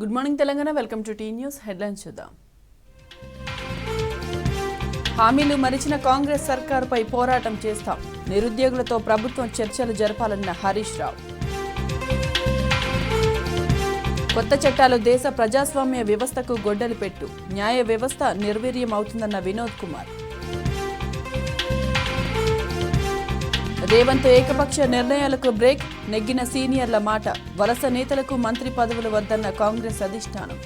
Good morning Telangana. Welcome to T News. Headlines చూద్దాం. హామీలు మరిచిన కాంగ్రెస్ సర్కారుపై పోరాటం చేస్తాం. నిరుద్యోగులతో ప్రభుత్వం చర్చలు జరపాలన్న హరీష్ రావు. కొత్త చట్టాలు దేశ ప్రజాస్వామ్య వ్యవస్థకు గొడ్డలి పెట్టు. న్యాయ వ్యవస్థ నిర్వీర్యం అవుతుందన్న వినోద్ కుమార్. రేవంత్ ఏకపక్ష నిర్ణయాలకు బ్రేక్. నెగ్గిన సీనియర్ల మాట. వలస నేతలకు మంత్రి పదవులు వద్దన్న కాంగ్రెస్ అధిష్టానం.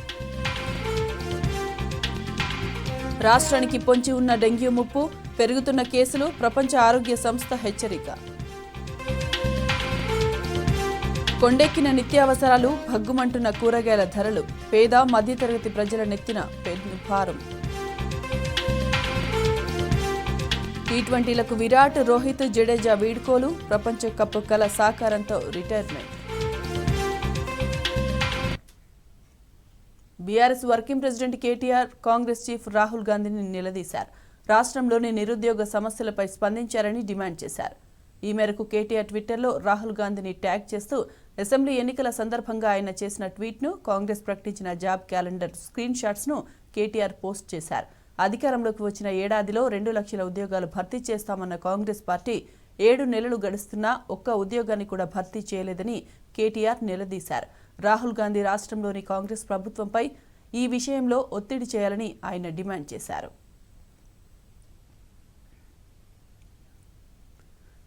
రాష్ట్రానికి పొంచి ఉన్న డెంగ్యూ ముప్పు. పెరుగుతున్న కేసులు. ప్రపంచ ఆరోగ్య సంస్థ హెచ్చరిక. కొండెక్కిన నిత్యావసరాలు. భగ్గుమంటున్న కూరగాయల ధరలు. పేద మధ్యతరగతి ప్రజల నెత్తిన పెను భారం. టీ20లకు విరాట్, రోహిత్, జడేజా వీడ్కోలు. ప్రపంచ కప్ కల సాకారంతో retirement. BRS working president KTR Congress chief Rahul గాంధీని నిలదీశారు. రాష్ట్రంలోని నిరుద్యోగ సమస్యలపై స్పందించారని డిమాండ్ చేశారు. ఈ మేరకు కేటీఆర్ ట్విట్టర్లో రాహుల్ గాంధీని ట్యాగ్ చేస్తూ అసెంబ్లీ ఎన్నికల సందర్భంగా ఆయన చేసిన ట్వీట్ను, కాంగ్రెస్ ప్రకటించిన జాబ్ క్యాలెండర్ స్క్రీన్ షాట్స్ను కేటీఆర్ పోస్ట్ చేశారు. అధికారంలోకి వచ్చిన ఏడాదిలో 2 లక్షల ఉద్యోగాలు భర్తీ చేస్తామన్న కాంగ్రెస్ పార్టీ 7 నెలలు గడుస్తున్నా ఒక్క ఉద్యోగాన్ని కూడా భర్తీ చేయలేదని కేటీఆర్ నిలదీశారు. రాహుల్ గాంధీ రాష్ట్రంలోని కాంగ్రెస్ ప్రభుత్వంపై ఈ విషయంలో ఒత్తిడి చేయాలని ఆయన డిమాండ్ చేశారు.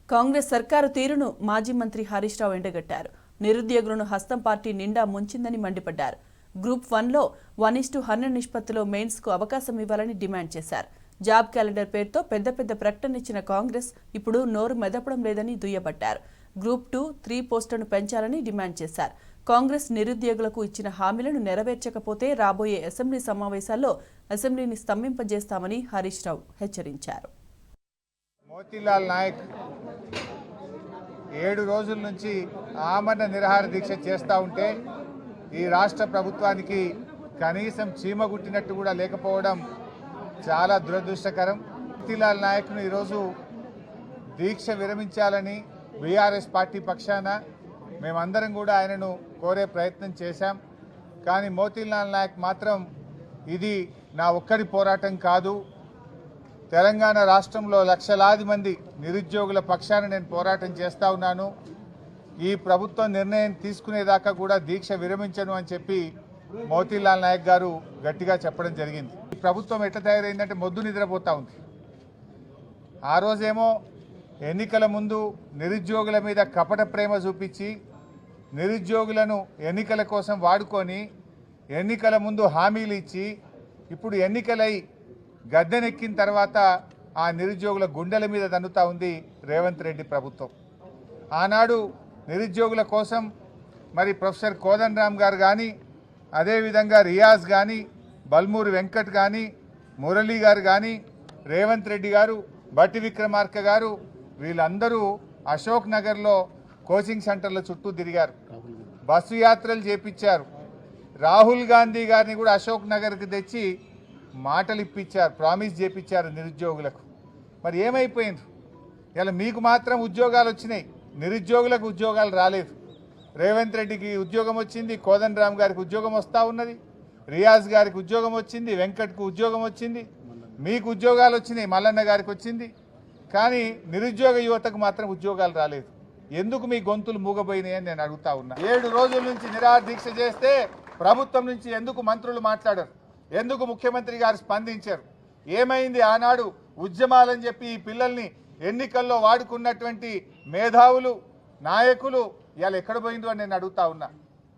కాంగ్రెస్ సర్కారు తీరును మాజీ మంత్రి హరీష్ రావు ఎండగట్టారు. నిరుద్యోగులను హస్తం పార్టీ నిండా ముంచిందని మండిపడ్డారు. గ్రూప్ 1లో 1:100 నిష్పత్తిలో మెయిన్స్కు అవకాశం ఇవ్వాలని డిమాండ్ చేశారు. జాబ్ క్యాలెండర్ పేరుతో పెద్ద పెద్ద ప్రకటనిచ్చిన కాంగ్రెస్ ఇప్పుడు నోరు మెదపడం లేదని దుయ్యబట్టారు. గ్రూప్ 2, 3 పోస్టులను పెంచాలని డిమాండ్ చేశారు. కాంగ్రెస్ నిరుద్యోగులకు ఇచ్చిన హామీలను నెరవేర్చకపోతే రాబోయే అసెంబ్లీ సమావేశాల్లో అసెంబ్లీని స్తంభింపజేస్తామని హరీష్ రావు హెచ్చరించారు. మోతీలాల్ నాయక్ 7 రోజుల నుంచి ఆమరణ నిరాహార దీక్ష చేస్తూ ఉంటే ఈ రాష్ట్ర ప్రభుత్వానికి కనీసం చీమగుట్టినట్టు కూడా లేకపోవడం చాలా దురదృష్టకరం. మోతీలాల్ నాయక్ను ఈరోజు దీక్ష విరమించాలని బీఆర్ఎస్ పార్టీ పక్షాన మేమందరం కూడా ఆయనను కోరే ప్రయత్నం చేశాం. కానీ మోతీలాల్ నాయక్ మాత్రం ఇది నా ఒక్కడి పోరాటం కాదు, తెలంగాణ రాష్ట్రంలో లక్షలాది మంది నిరుద్యోగుల పక్షాన నేను పోరాటం చేస్తూ ఉన్నాను, ఈ ప్రభుత్వం నిర్ణయం తీసుకునేదాకా కూడా దీక్ష విరమించను అని చెప్పి మోతీలాల్ నాయక్ గారు గట్టిగా చెప్పడం జరిగింది. ఈ ప్రభుత్వం ఎట్లా తయారైందంటే మొద్దు నిద్రపోతూ ఉంది. ఆ రోజేమో ఎన్నికల ముందు నిరుద్యోగుల మీద కపట ప్రేమ చూపించి నిరుద్యోగులను ఎన్నికల కోసం వాడుకొని ఎన్నికల ముందు హామీలు ఇచ్చి ఇప్పుడు ఎన్నికలై గద్దెనెక్కిన తర్వాత ఆ నిరుద్యోగుల గుండెల మీద తన్నుతా ఉంది రేవంత్ రెడ్డి ప్రభుత్వం. ఆనాడు నిరుద్యోగుల కోసం మరి ప్రొఫెసర్ కోదండరామ్ గారు కానీ, అదేవిధంగా రియాజ్ కానీ, బల్మూరి వెంకట్ కానీ, మురళీ గారు కానీ, రేవంత్ రెడ్డి గారు, బట్టి విక్రమార్క గారు వీళ్ళందరూ అశోక్ నగర్లో కోచింగ్ సెంటర్ల చుట్టూ తిరిగారు, బస్సు యాత్రలు చేపించారు. రాహుల్ గాంధీ గారిని కూడా అశోక్ నగర్కి తెచ్చి మాటలు ఇప్పించారు, ప్రామిస్ చేపించారు నిరుద్యోగులకు. మరి ఏమైపోయింది? ఇలా మీకు మాత్రం ఉద్యోగాలు వచ్చినాయి, నిరుద్యోగులకు ఉద్యోగాలు రాలేదు. రేవంత్ రెడ్డికి ఉద్యోగం వచ్చింది, కోదండరామ్ గారికి ఉద్యోగం వస్తూ ఉన్నది, రియాజ్ గారికి ఉద్యోగం వచ్చింది, వెంకట్కు ఉద్యోగం వచ్చింది, మీకు ఉద్యోగాలు వచ్చినాయి, మల్లన్న గారికి వచ్చింది. కానీ నిరుద్యోగ యువతకు మాత్రం ఉద్యోగాలు రాలేదు. ఎందుకు మీ గొంతులు మూగపోయినాయి అని నేను అడుగుతా ఉన్నా. 7 రోజుల నుంచి నిరాహార దీక్ష చేస్తే ప్రభుత్వం నుంచి ఎందుకు మంత్రులు మాట్లాడారు? ఎందుకు ముఖ్యమంత్రి గారు స్పందించారు? ఏమైంది? ఆనాడు ఉద్యమాలని చెప్పి ఈ పిల్లల్ని ఎన్నికల్లో వాడుకున్నటువంటి మేధావులు, నాయకులు ఇవాళ ఎక్కడ పోయిందో అని నేను అడుగుతా ఉన్నా.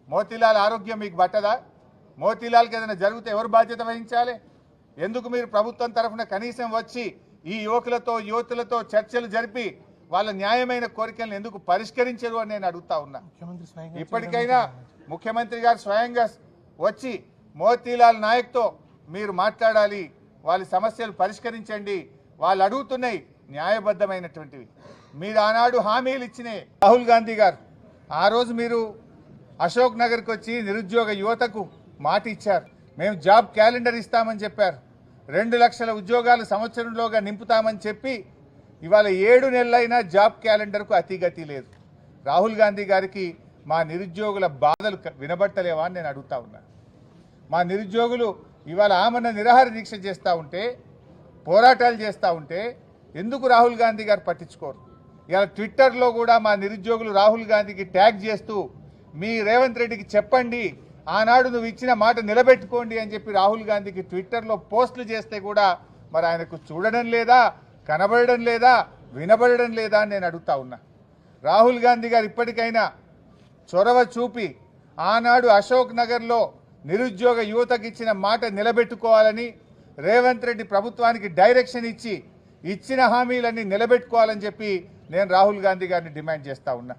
మోతీలాల్ ఆరోగ్యం మీకు పట్టదా? మోతీలాల్కి ఏదైనా జరిగితే ఎవరు బాధ్యత వహించాలి? ఎందుకు మీరు ప్రభుత్వం తరఫున కనీసం వచ్చి ఈ యువతులతో చర్చలు జరిపి వాళ్ళ న్యాయమైన కోరికలను ఎందుకు పరిష్కరించరు అని నేను అడుగుతా ఉన్నా. ఇప్పటికైనా ముఖ్యమంత్రి గారు స్వయంగా వచ్చి మోతీలాల్ నాయక్తో మీరు మాట్లాడాలి, వాళ్ళ సమస్యలు పరిష్కరించండి. వాళ్ళు అడుగుతున్నాయి న్యాయబద్ధమైనటువంటివి. మీరు ఆనాడు హామీలు ఇచ్చినాయి. రాహుల్ గాంధీ గారు ఆ రోజు మీరు అశోక్ నగర్కి వచ్చి నిరుద్యోగ యువతకు మాట ఇచ్చారు. మేము జాబ్ క్యాలెండర్ ఇస్తామని చెప్పారు. 2 లక్షల ఉద్యోగాలు సంవత్సరంలోగా నింపుతామని చెప్పి ఇవాళ 7 నెలలైనా జాబ్ క్యాలెండర్కు అతిగతి లేదు. రాహుల్ గాంధీ గారికి మా నిరుద్యోగుల బాధలు వినబట్టలేవా అని నేను అడుగుతా ఉన్నా. మా నిరుద్యోగులు ఇవాళ ఆమరణ నిరాహార దీక్ష చేస్తూ ఉంటే, పోరాటాలు చేస్తూ ఉంటే ఎందుకు రాహుల్ గాంధీ గారు పట్టించుకోరు? ఇవాళ ట్విట్టర్లో కూడా మా నిరుద్యోగులు రాహుల్ గాంధీకి ట్యాగ్ చేస్తూ మీ రేవంత్ రెడ్డికి చెప్పండి, ఆనాడు నువ్వు ఇచ్చిన మాట నిలబెట్టుకోండి అని చెప్పి రాహుల్ గాంధీకి ట్విట్టర్లో పోస్టులు చేస్తే కూడా మరి ఆయనకు చూడడం లేదా, కనబడడం లేదా, వినబడడం లేదా అని నేను అడుగుతా ఉన్నా. రాహుల్ గాంధీ గారు ఇప్పటికైనా చొరవ చూపి ఆనాడు అశోక్ నగర్లో నిరుద్యోగ యువతకు ఇచ్చిన మాట నిలబెట్టుకోవాలని, రేవంత్ రెడ్డి ప్రభుత్వానికి డైరెక్షన్ ఇచ్చి ఇచ్చిన హామీలన్నీ నిలబెట్టుకోవాలని చెప్పి నేను రాహుల్ గాంధీ గారిని డిమాండ్ చేస్తూ ఉన్నా.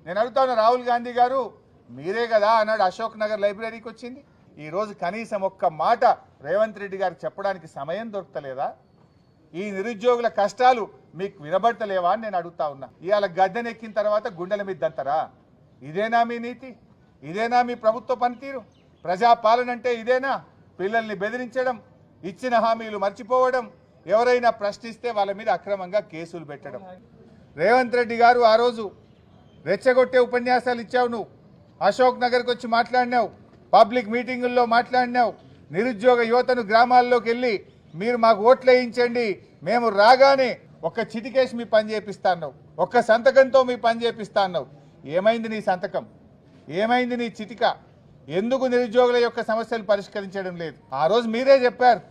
నేను అడుగుతా ఉన్నా, రాహుల్ గాంధీ గారు మీరే కదా ఆనాడు అశోక్ నగర్ లైబ్రరీకి వచ్చింది, ఈరోజు కనీసం ఒక్క మాట రేవంత్ రెడ్డి గారికి చెప్పడానికి సమయం దొరకలేదా? ఈ నిరుద్యోగుల కష్టాలు మీకు వినబడతలేవా అని నేను అడుగుతా ఉన్నా. ఇవాళ గద్దెనెక్కిన తర్వాత గుండెల మీద దంతరా? ఇదేనా మీ నీతి? ఇదేనా మీ ప్రభుత్వ పనితీరు? ప్రజాపాలన అంటే ఇదేనా? పిల్లల్ని బెదిరించడం, ఇచ్చిన హామీలు మర్చిపోవడం, ఎవరైనా ప్రశ్నిస్తే వాళ్ళ మీద అక్రమంగా కేసులు పెట్టడం. రేవంత్ రెడ్డి గారు ఆ రోజు రెచ్చగొట్టే ఉపన్యాసాలు ఇచ్చావు, నువ్వు అశోక్ నగర్కి వచ్చి మాట్లాడినావు, పబ్లిక్ మీటింగుల్లో మాట్లాడినావు, నిరుద్యోగ యువతను గ్రామాల్లోకి వెళ్ళి మీరు మాకు ఓట్లు వేయించండి, మేము రాగానే ఒక్క చిటికేసి మీ పని చేపిస్తాను, ఒక్క సంతకంతో మీ పని చేపిస్తాను. ఏమైంది నీ సంతకం? ఏమైంది నీ చిటిక? ఎందుకు నిరుద్యోగుల యొక్క సమస్యలు పరిష్కరించడం లేదు? ఆ రోజు మీరే చెప్పారు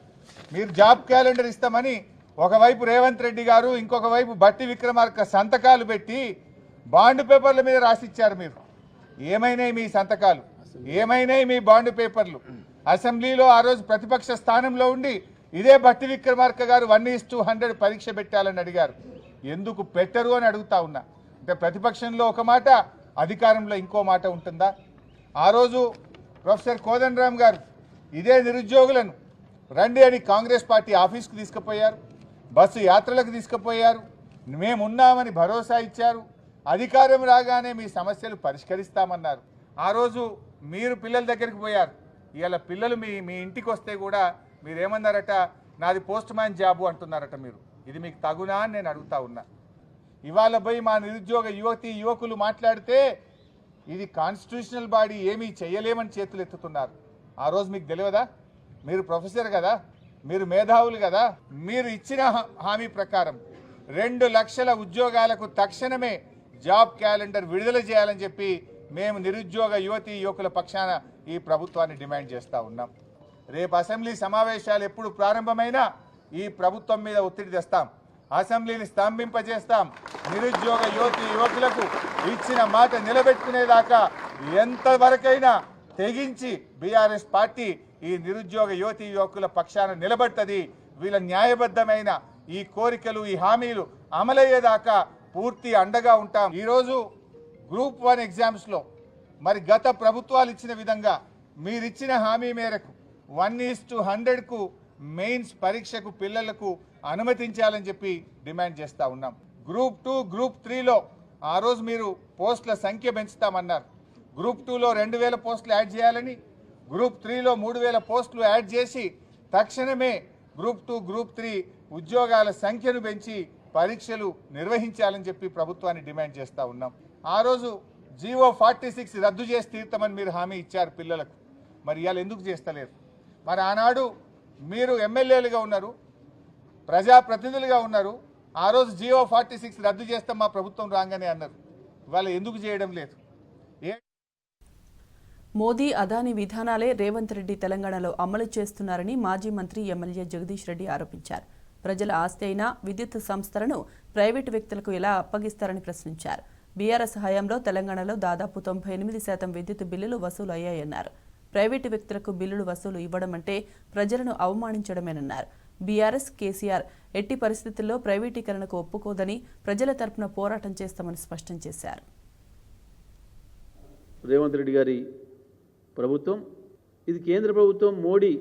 మీరు జాబ్ క్యాలెండర్ ఇస్తామని. ఒకవైపు రేవంత్ రెడ్డి గారు, ఇంకొక వైపు బట్టి విక్రమార్క సంతకాలు పెట్టి బాండ్ పేపర్ల మీద రాసిచ్చారు. మీరు ఏమైనాయి మీ సంతకాలు? ఏమైనాయి మీ బాండ్ పేపర్లు? అసెంబ్లీలో ఆ రోజు ప్రతిపక్ష స్థానంలో ఉండి ఇదే బట్టి విక్రమార్క గారు 1:100 పరీక్ష పెట్టాలని అడిగారు. ఎందుకు పెట్టరు అని అడుగుతా ఉన్నా. అంటే ప్రతిపక్షంలో ఒక మాట, అధికారంలో ఇంకో మాట ఉంటుందా? ఆ రోజు ప్రొఫెసర్ కోదండరామ్ గారు ఇదే నిరుద్యోగులను రండి అని కాంగ్రెస్ పార్టీ ఆఫీస్కు తీసుకుపోయారు, బస్సు యాత్రలకు తీసుకుపోయారు, మేమున్నామని భరోసా ఇచ్చారు, అధికారం రాగానే మీ సమస్యలు పరిష్కరిస్తామన్నారు. ఆ రోజు మీరు పిల్లల దగ్గరికి పోయారు. ఇవాళ పిల్లలు మీ ఇంటికి వస్తే కూడా మీరేమన్నారట? నాది పోస్ట్ మ్యాన్ జాబు అంటున్నారట. మీరు ఇది మీకు తగునా అని నేను అడుగుతా ఉన్నా. ఇవాళ పోయి మా నిరుద్యోగ యువకులు మాట్లాడితే ఇది కాన్స్టిట్యూషనల్ బాడీ, ఏమీ చేయలేమని చేతులు ఎత్తుతున్నారు. ఆ రోజు మీకు తెలియదా? మీరు ప్రొఫెసర్ కదా, మీరు మేధావులు కదా, మీరు ఇచ్చిన హామీ ప్రకారం 2 లక్షల ఉద్యోగాలకు తక్షణమే జాబ్ క్యాలెండర్ విడుదల చేయాలని చెప్పి మేము నిరుద్యోగ యువకుల పక్షాన ఈ ప్రభుత్వాన్ని డిమాండ్ చేస్తూ ఉన్నాం. రేపు అసెంబ్లీ సమావేశాలు ఎప్పుడు ప్రారంభమైనా ఈ ప్రభుత్వం మీద ఒత్తిడి తెస్తాం, అసెంబ్లీని స్తంభింపజేస్తాం. నిరుద్యోగ యువకులకు ఇచ్చిన మాట నిలబెట్టుకునేదాకా ఎంతవరకైనా తెగించి బీఆర్ఎస్ పార్టీ ఈ నిరుద్యోగ యువకుల పక్షాన నిలబడుతుంది. వీళ్ళ న్యాయబద్ధమైన ఈ కోరికలు, ఈ హామీలు అమలయ్యేదాకా పూర్తి అండగా ఉంటాం. ఈరోజు గ్రూప్ 1 ఎగ్జామ్స్లో మరి గత ప్రభుత్వాలు ఇచ్చిన విధంగా మీరిచ్చిన హామీ మేరకు 1:100కు మెయిన్స్ పరీక్షకు పిల్లలకు అనుమతించాలని చెప్పి డిమాండ్ చేస్తూ ఉన్నాం. గ్రూప్ 2, గ్రూప్ 3లో ఆ రోజు మీరు పోస్టుల సంఖ్య పెంచుతామన్నారు. గ్రూప్ 2లో 2000 పోస్టులు యాడ్ చేయాలని, గ్రూప్ 3లో 3000 పోస్టులు యాడ్ చేసి తక్షణమే గ్రూప్ 2, గ్రూప్ 3 ఉద్యోగాల సంఖ్యను పెంచి పరీక్షలు నిర్వహించాలని చెప్పి ప్రభుత్వాన్ని డిమాండ్ చేస్తూ ఉన్నాం. ఆ రోజు జీవో 46 రద్దు చేసి తీర్తామని మీరు హామీ ఇచ్చారు పిల్లలకు. మరి ఇవాళ ఎందుకు చేస్తలేరు? మరి ఆనాడు మీరు ఎమ్మెల్యేలుగా ఉన్నారు, ప్రజాప్రతినిధులుగా ఉన్నారు. ఆ రోజు జీవో 46 రద్దు చేస్తాం మా ప్రభుత్వం రాగానే అన్నారు. ఇవాళ ఎందుకు చేయడం లేదు? మోదీ, అదానీ విధానాలే రేవంత్ రెడ్డి తెలంగాణలో అమలు చేస్తున్నారని మాజీ మంత్రి ఎమ్మెల్యే జగదీష్ రెడ్డి ఆరోపించారు. ప్రజల ఆస్తి అయిన విద్యుత్ సంస్థలను ప్రైవేటు వ్యక్తులకు ఎలా అప్పగిస్తారని ప్రశ్నించారు. బీఆర్ఎస్ హయాంలో తెలంగాణలో దాదాపు 98% విద్యుత్ బిల్లులు వసూలు అయ్యాయన్నారు. ప్రైవేటు వ్యక్తులకు బిల్లులు వసూలు ఇవ్వడం అంటే ప్రజలను అవమానించడమేనన్నారు. బీఆర్ఎస్, కేసీఆర్ ఎట్టి పరిస్థితుల్లో ప్రైవేటీకరణకు ఒప్పుకోదని, ప్రజల తరపున పోరాటం చేస్తామని స్పష్టం చేశారు. రేవంత్ రెడ్డి గారి ప్రభుత్వం, ఇది కేంద్ర ప్రభుత్వం మోడీ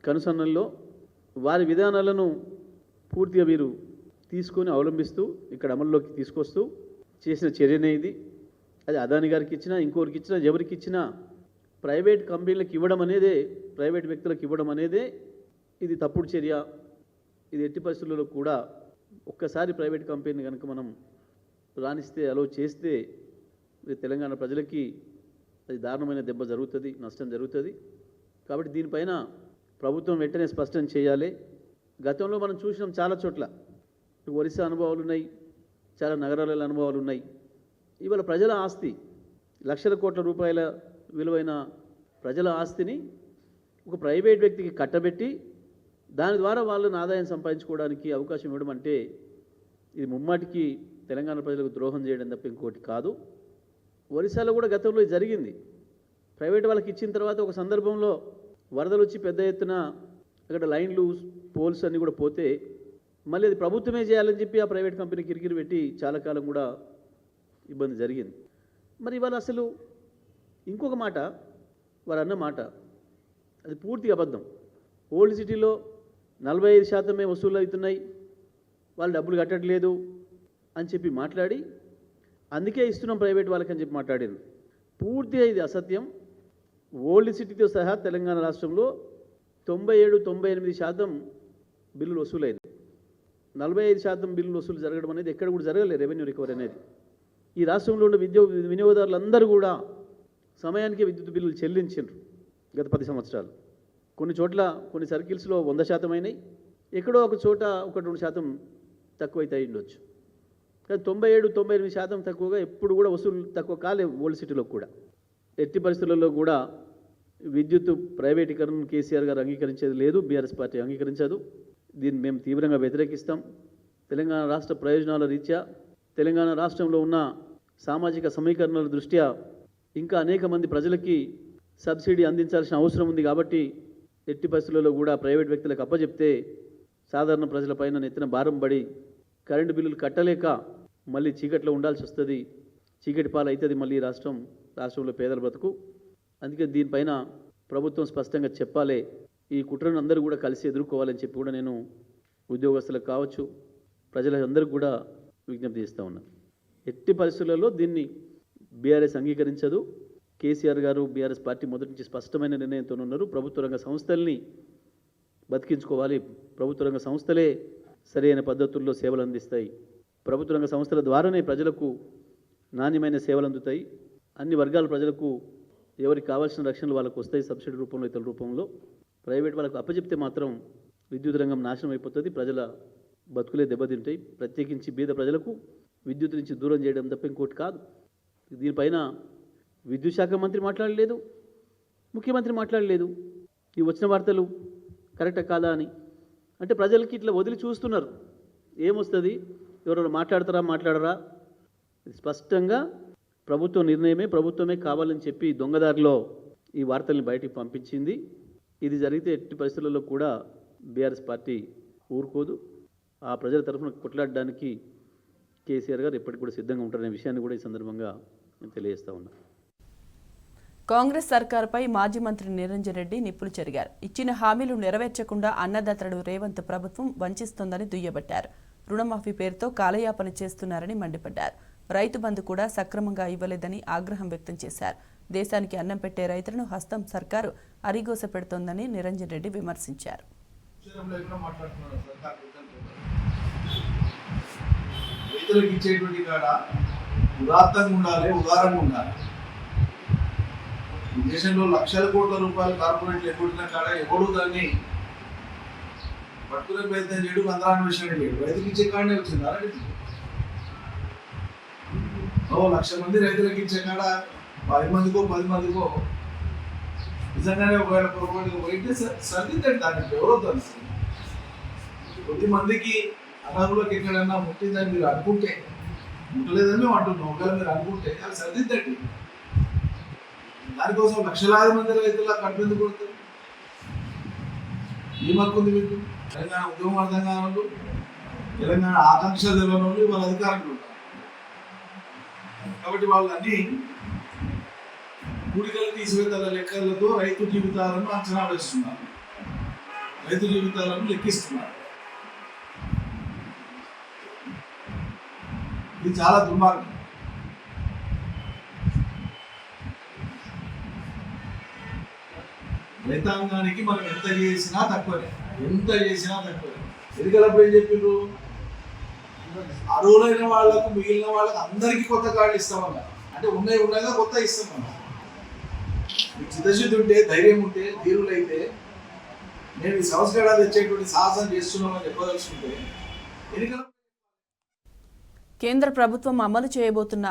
కనుసన్నల్లో వారి విధానాలను పూర్తిగా వీరు తీసుకొని అవలంబిస్తూ ఇక్కడ అమల్లోకి తీసుకొస్తూ చేసిన చర్యనే ఇది. అది అదాని గారికి ఇచ్చినా, ఇంకోరికి ఇచ్చినా, ఎవరికి ఇచ్చినా ప్రైవేట్ కంపెనీలకు ఇవ్వడం అనేదే, ప్రైవేట్ వ్యక్తులకు ఇవ్వడం అనేదే ఇది తప్పుడు చర్య. ఇది ఎట్టి పరిస్థితుల్లో కూడా ఒక్కసారి ప్రైవేట్ కంపెనీని కనుక మనం రాణిస్తే, అలో చేస్తే తెలంగాణ ప్రజలకి అది దారుణమైన దెబ్బ జరుగుతుంది, నష్టం జరుగుతుంది. కాబట్టి దీనిపైన ప్రభుత్వం వెంటనే స్పష్టం చేయాలి. గతంలో మనం చూసినాం చాలా చోట్ల, ఒరిస్సా అనుభవాలు ఉన్నాయి, చాలా నగరాల అనుభవాలు ఉన్నాయి. ఇవాళ ప్రజల ఆస్తి, లక్షల కోట్ల రూపాయల విలువైన ప్రజల ఆస్తిని ఒక ప్రైవేట్ వ్యక్తికి కట్టబెట్టి దాని ద్వారా వాళ్ళని ఆదాయం సంపాదించుకోవడానికి అవకాశం ఇవ్వడం అంటే ఇది ముమ్మాటికి తెలంగాణ ప్రజలకు ద్రోహం చేయడం తప్ప ఇంకోటి కాదు. ఒరిస్సాలో కూడా గతంలో ఇది జరిగింది. ప్రైవేట్ వాళ్ళకి ఇచ్చిన తర్వాత ఒక సందర్భంలో వరదలు వచ్చి పెద్ద ఎత్తున అక్కడ లైన్లు, పోల్స్ అన్నీ కూడా పోతే మళ్ళీ అది ప్రభుత్వమే చేయాలని చెప్పి ఆ ప్రైవేట్ కంపెనీ కిరికిరి పెట్టి చాలా కాలం కూడా ఇబ్బంది జరిగింది. మరి ఇవాళ అసలు ఇంకొక మాట, వారు అన్న మాట అది పూర్తిగా అబద్ధం. ఓల్డ్ సిటీలో 45% వసూలు అవుతున్నాయి, వాళ్ళు డబ్బులు కట్టట్లేదు అని చెప్పి మాట్లాడి అందుకే ఇస్తున్నాం ప్రైవేట్ వాళ్ళకి అని చెప్పి మాట్లాడారు. పూర్తిగా ఇది అసత్యం. ఓల్డ్ సిటీతో సహా తెలంగాణ రాష్ట్రంలో 97-98% బిల్లులు వసూలైంది. 45% బిల్లులు వసూలు జరగడం అనేది ఎక్కడ కూడా జరగలేదు. రెవెన్యూ రికవరీ అనేది ఈ రాష్ట్రంలో ఉన్న వినియోగదారులందరూ కూడా సమయానికి విద్యుత్ బిల్లులు చెల్లించారు గత 10 సంవత్సరాలు. కొన్ని చోట్ల కొన్ని సర్కిల్స్లో 100% అయినాయి, ఎక్కడో ఒక చోట 1-2% తక్కువైతే ఉండొచ్చు. కానీ 97-98% తక్కువగా ఎప్పుడు కూడా వసూలు తక్కువ కాలేదు ఓల్డ్ సిటీలో కూడా. ఎట్టి పరిస్థితులలో కూడా విద్యుత్ ప్రైవేటీకరణను కేసీఆర్ గారు అంగీకరించేది లేదు, బీఆర్ఎస్ పార్టీ అంగీకరించదు. దీన్ని మేము తీవ్రంగా వ్యతిరేకిస్తాం. తెలంగాణ రాష్ట్ర ప్రయోజనాల రీత్యా, తెలంగాణ రాష్ట్రంలో ఉన్న సామాజిక సమీకరణల దృష్ట్యా ఇంకా అనేక మంది ప్రజలకి సబ్సిడీ అందించాల్సిన అవసరం ఉంది. కాబట్టి ఎట్టి పరిస్థితులలో కూడా ప్రైవేట్ వ్యక్తులకు అప్పచెప్తే సాధారణ ప్రజలపైన నెత్తిన భారం పడి కరెంటు బిల్లులు కట్టలేక మళ్ళీ చీకట్లో ఉండాల్సి వస్తుంది, చీకటి పాలు అవుతుంది మళ్ళీ రాష్ట్రంలో పేదల బ్రతుకు. అందుకే దీనిపైన ప్రభుత్వం స్పష్టంగా చెప్పాలి. ఈ కుట్రను అందరూ కూడా కలిసి ఎదుర్కోవాలని చెప్పి కూడా నేను ఉద్యోగస్తులకు కావచ్చు, ప్రజలందరికీ కూడా విజ్ఞప్తి చేస్తూ ఉన్నాను. ఎట్టి పరిస్థితులలో దీన్ని బీఆర్ఎస్ అంగీకరించదు. కేసీఆర్ గారు, బీఆర్ఎస్ పార్టీ మొదటి నుంచి స్పష్టమైన నిర్ణయంతో ఉన్నారు. ప్రభుత్వ రంగ సంస్థల్ని బతికించుకోవాలి, ప్రభుత్వ రంగ సంస్థలే సరైన పద్ధతుల్లో సేవలు అందిస్తాయి, ప్రభుత్వ రంగ సంస్థల ద్వారానే ప్రజలకు నాణ్యమైన సేవలు అందుతాయి, అన్ని వర్గాల ప్రజలకు ఎవరికి కావాల్సిన రక్షణలు వాళ్ళకు వస్తాయి, సబ్సిడీ రూపంలో ఇతర రూపంలో. ప్రైవేట్ వాళ్ళకు అప్పచెప్తే మాత్రం విద్యుత్ రంగం నాశనం అయిపోతుంది, ప్రజల బతుకులే దెబ్బతింటాయి. ప్రత్యేకించి బీద ప్రజలకు విద్యుత్ నుంచి దూరం చేయడం తప్ప ఇంకోటి కాదు. దీనిపైన విద్యుత్ శాఖ మంత్రి మాట్లాడలేదు, ముఖ్యమంత్రి మాట్లాడలేదు. ఈ వచ్చిన వార్తలు కరెక్టా కాదా అని అంటే ప్రజలకి ఇట్లా వదిలి చూస్తున్నారు. ఏమొస్తుంది, ఎవరైనా మాట్లాడరా? స్పష్టంగా ప్రభుత్వ నిర్ణయమే, ప్రభుత్వమే కావాలని చెప్పి దొంగదారిలో ఈ వార్తల్ని బయటికి పంపించింది. ఇది జరిగితే ఎట్టి పరిస్థితుల్లో కూడా బీఆర్ఎస్ పార్టీ ఊరుకోదు. ఆ ప్రజల తరఫున కొట్లాడడానికి కేసీఆర్ గారు ఎప్పటికి కూడా సిద్ధంగా ఉంటారనే విషయాన్ని కూడా ఈ సందర్భంగా నేను తెలియజేస్తా ఉన్నా. కాంగ్రెస్ సర్కారుపై మాజీ మంత్రి నిరంజన్ రెడ్డి నిప్పులు చెరిగారు. ఇచ్చిన హామీలు నెరవేర్చకుండా అన్నదాతలు రేవంత్ ప్రభుత్వం వంచిస్తోందని దుయ్యబట్టారు. రుణమాఫీ పేరుతో కాలయాపన చేస్తున్నారని మండిపడ్డారు. రైతు బంధు కూడా సక్రమంగా ఇవ్వలేదని ఆగ్రహం వ్యక్తం చేశారు. దేశానికి అన్నం పెట్టే రైతులను హస్తం సర్కారు అరిగోస పెడుతోందని నిరంజన్ రెడ్డి విమర్శించారు. రైతులకు ఇచ్చేటువంటి కాడ ఉదాత్తంగా ఉండాలి, ఉదారంగా ఉండాలి. ఈ దేశంలో లక్షల కోట్ల రూపాయలు కార్పొరేట్లు ఎక్కడున్న కాడ ఎవడు దాన్ని పట్టుకునే ప్రయత్నం చేయడం అందరాన్ని విషయం లేదు. రైతులకు ఇచ్చే కాడనే వచ్చింది. అలాంటి 1,00,000 మంది రైతులకు ఇచ్చే కాడ 10 మందికో నిజంగానే ఒకవేళ పొరపాటుగా పోయితే సర్దిద్దండి. దానికి ఎవరో తెలుసు. కొద్ది మందికి అనర్హులకు ఎక్కడన్నా ముట్టిందని మీరు అనుకుంటే, ముట్టలేదని మేము అంటున్నాం, ఒకవేళ మీరు అనుకుంటే అది సర్దిద్దండి. దానికోసం లక్షలాది మంది రైతుల కట్టెందుకు కొడుతారు? ఏమనుకుంది మీకు? తెలంగాణ ఉద్యమం అర్థం కాని వాళ్ళు, తెలంగాణ ఆకాంక్ష తెలియని వాళ్ళు వాళ్ళ అధికారంలో ఉంటారు. కాబట్టి వాళ్ళన్నీ కూడికలు తీసివేతల లెక్కలతో రైతు జీవితాలను అంచనా వేస్తున్నారు, రైతు జీవితాలను లెక్కిస్తున్నారు. ఇది చాలా దుర్మార్గం. రైతాంగానికి మనం ఎంత చేసినా తక్కువే. ఎన్నికలప్పుడు ఏం చెప్పిండ్రు? అర్హులైన వాళ్ళకు, మిగిలిన వాళ్ళకు అందరికీ కొత్త కార్డులు ఇస్తామన్నారు. అంటే ఉన్నగా కొత్త ఇస్తామన్నారు. చిత్తశుద్ధి ఉంటే, ధైర్యం ఉంటే, ధీరులైతే మేము ఈ సంస్కారాలు తెచ్చేటువంటి సాహసం చేస్తున్నామని చెప్పదలుచుకుంటే ఎన్నికల కేంద్ర ప్రభుత్వం అమలు చేయబోతున్న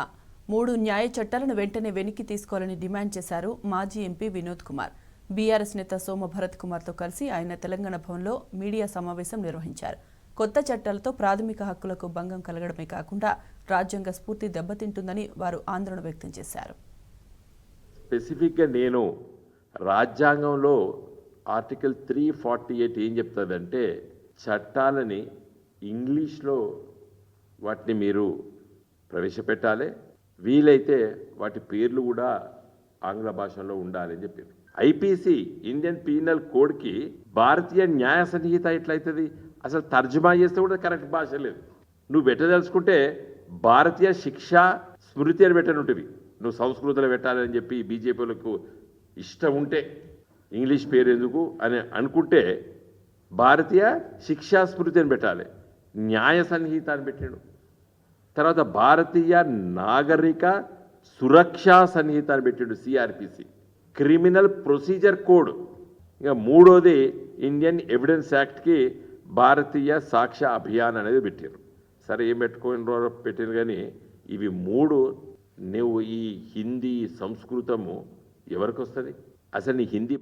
3 న్యాయ చట్టాలను వెంటనే వెనక్కి తీసుకోవాలని డిమాండ్ చేశారు మాజీ ఎంపీ వినోద్ కుమార్. బీఆర్ఎస్ నేత సోమ భరత్ కుమార్తో కలిసి ఆయన తెలంగాణ భవన్లో మీడియా సమావేశం నిర్వహించారు. కొత్త చట్టాలతో ప్రాథమిక హక్కులకు భంగం కలగడమే కాకుండా రాజ్యాంగ స్ఫూర్తి దెబ్బతింటుందని వారు ఆందోళన వ్యక్తం చేశారు. స్పెసిఫిక్గా నేను రాజ్యాంగంలో ఆర్టికల్ 348 ఏం చెప్తుందంటే చట్టాలని ఇంగ్లీష్లో వాటిని మీరు ప్రవేశపెట్టాలి, వీలైతే వాటి పేర్లు కూడా ఆంగ్ల భాషలో ఉండాలని చెప్పింది. ఐపీసీ ఇండియన్ పీనల్ కోడ్కి భారతీయ న్యాయ సంహిత ఎట్లయితుంది? అసలు తర్జుమా చేస్తే కూడా కరెక్ట్ భాష లేదు. నువ్వు పెట్టదలుచుకుంటే భారతీయ శిక్షా స్మృతి అని పెట్టనుంటుంది, నువ్వు సంస్కృతిలో పెట్టాలని చెప్పి బీజేపీలకు ఇష్టం ఉంటే ఇంగ్లీష్ పేరు ఎందుకు అని అనుకుంటే భారతీయ శిక్షా స్మృతి అని పెట్టాలి, న్యాయ సంహిత అని పెట్టాడు. తర్వాత భారతీయ నాగరిక సురక్షా సంహిత అని పెట్టాడు సిఆర్పిసి, క్రిమినల్ ప్రొసీజర్ కోడ్. ఇంకా మూడోది ఇండియన్ ఎవిడెన్స్ యాక్ట్కి భారతీయ సాక్ష్య అభియాన్ అనేది పెట్టారు. సరే ఏం పెట్టారు కానీ ఇవి 3 నువ్వు ఈ హిందీ సంస్కృతము ఎవరికి వస్తుంది? అసలు నీ హిందీ